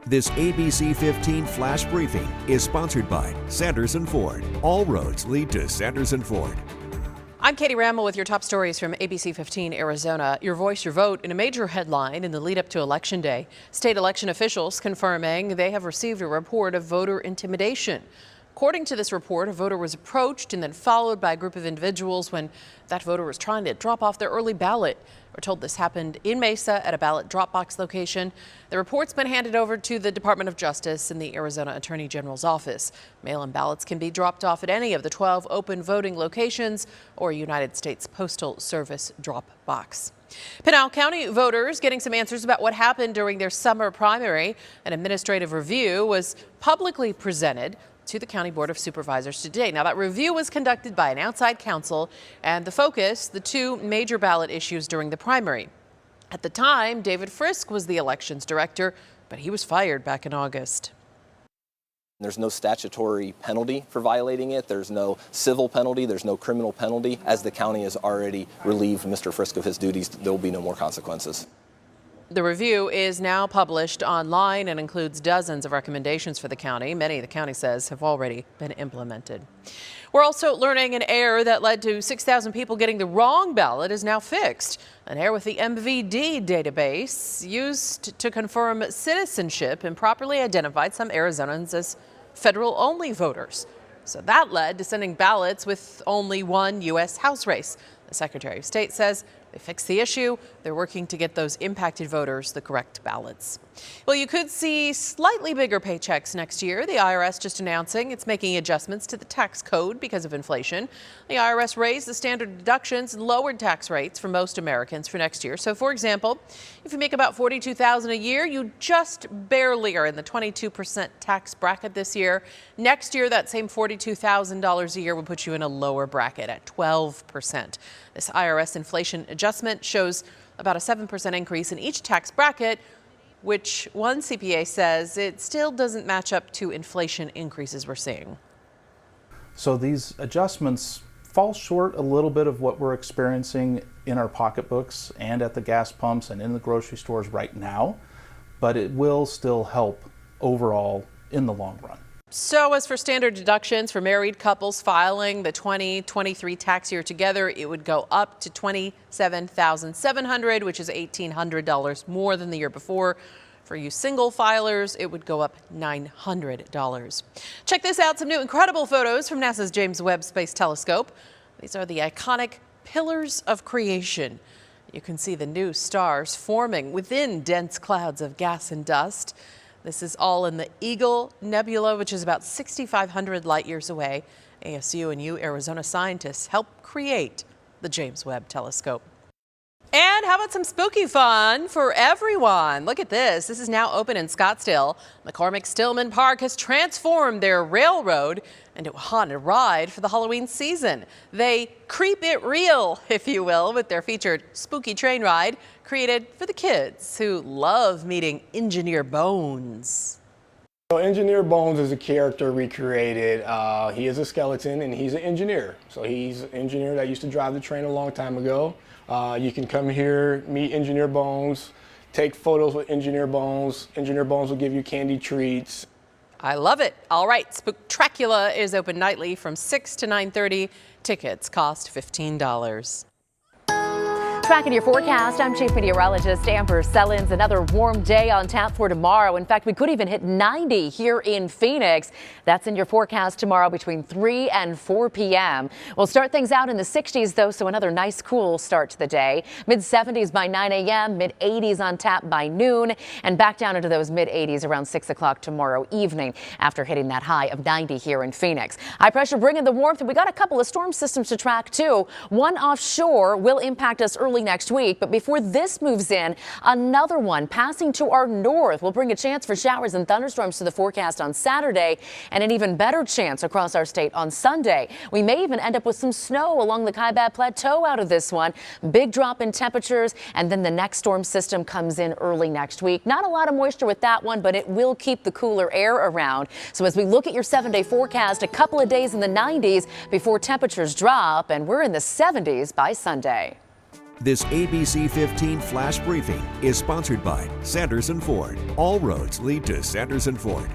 This ABC15 flash briefing is sponsored by Sanderson Ford. All roads lead to Sanderson Ford. I'm Katie Rammel with your top stories from ABC15 Arizona. Your voice, your vote in a major headline in the lead up to Election Day. State election officials confirming they have received a report of voter intimidation. According to this report, a voter was approached and then followed by a group of individuals when that voter was trying to drop off their early ballot. We're told this happened in Mesa at a ballot drop box location. The report's been handed over to the Department of Justice and the Arizona Attorney General's office. Mail-in ballots can be dropped off at any of the 12 open voting locations or a United States Postal Service drop box. Pinal County voters getting some answers about what happened during their summer primary. An administrative review was publicly presented to the County Board of Supervisors today. Now, that review was conducted by an outside counsel, and the focus, the two major ballot issues during the primary. At the time, David Frisk was the elections director, but he was fired back in August. There's no statutory penalty for violating it. There's no civil penalty. There's no criminal penalty. As the county has already relieved Mr. Frisk of his duties, there will be no more consequences. The review is now published online and includes dozens of recommendations for the county. Many, the county says, have already been implemented. We're also learning an error that led to 6,000 people getting the wrong ballot is now fixed. An error with the MVD database used to confirm citizenship and properly identified some Arizonans as federal-only voters. So that led to sending ballots with only one U.S. House race. The Secretary of State says they fixed the issue. They're working to get those impacted voters the correct ballots. Well, you could see slightly bigger paychecks next year. The IRS just announcing it's making adjustments to the tax code because of inflation. The IRS raised the standard deductions and lowered tax rates for most Americans for next year. So, for example, if you make about $42,000 a year, you just barely are in the 22% tax bracket this year. Next year, that same $42,000 a year would put you in a lower bracket at 12%. This IRS inflation adjustment shows about a 7% increase in each tax bracket, which one CPA says it still doesn't match up to inflation increases we're seeing. So these adjustments fall short a little bit of what we're experiencing in our pocketbooks and at the gas pumps and in the grocery stores right now, but it will still help overall in the long run. So as for standard deductions for married couples filing the 2023 tax year together, it would go up to $27,700, which is $1,800 more than the year before. For you single filers, it would go up $900. Check this out, some new incredible photos from NASA's James Webb Space Telescope. These are the iconic pillars of creation. You can see the new stars forming within dense clouds of gas and dust. This is all in the Eagle Nebula, which is about 6,500 light years away. ASU and Arizona scientists helped create the James Webb Telescope. And how about some spooky fun for everyone? Look at this. This is now open in Scottsdale. McCormick Stillman Park has transformed their railroad into a haunted ride for the Halloween season. They creep it real, if you will, with their featured spooky train ride created for the kids who love meeting Engineer Bones. So Engineer Bones is a character we created. He is a skeleton and he's an engineer. So he's an engineer that used to drive the train a long time ago. You can come here, meet Engineer Bones, take photos with Engineer Bones. Engineer Bones will give you candy treats. I love it. All right, Spook-Track-Ula is open nightly from 6 to 9:30. Tickets cost $15. Tracking your forecast, I'm Chief Meteorologist Amber Sellins. Another warm day on tap for tomorrow. In fact, we could even hit 90 here in Phoenix. That's in your forecast tomorrow between 3 and 4 p.m. We'll start things out in the 60s, though, so another nice cool start to the day. Mid-70s by 9 a.m., mid-80s on tap by noon, and back down into those mid-80s around 6 o'clock tomorrow evening after hitting that high of 90 here in Phoenix. High pressure bringing the warmth, and we got a couple of storm systems to track, too. One offshore will impact us early next week, but before this moves in, another one passing to our north will bring a chance for showers and thunderstorms to the forecast on Saturday and an even better chance across our state on Sunday. We may even end up with some snow along the Kaibab Plateau out of this one. Big drop in temperatures, and then the next storm system comes in early next week. Not a lot of moisture with that one, but it will keep the cooler air around. So as we look at your 7-day forecast, a couple of days in the 90s before temperatures drop, and we're in the 70s by Sunday. This ABC15 flash briefing is sponsored by Sanderson Ford. All roads lead to Sanderson Ford.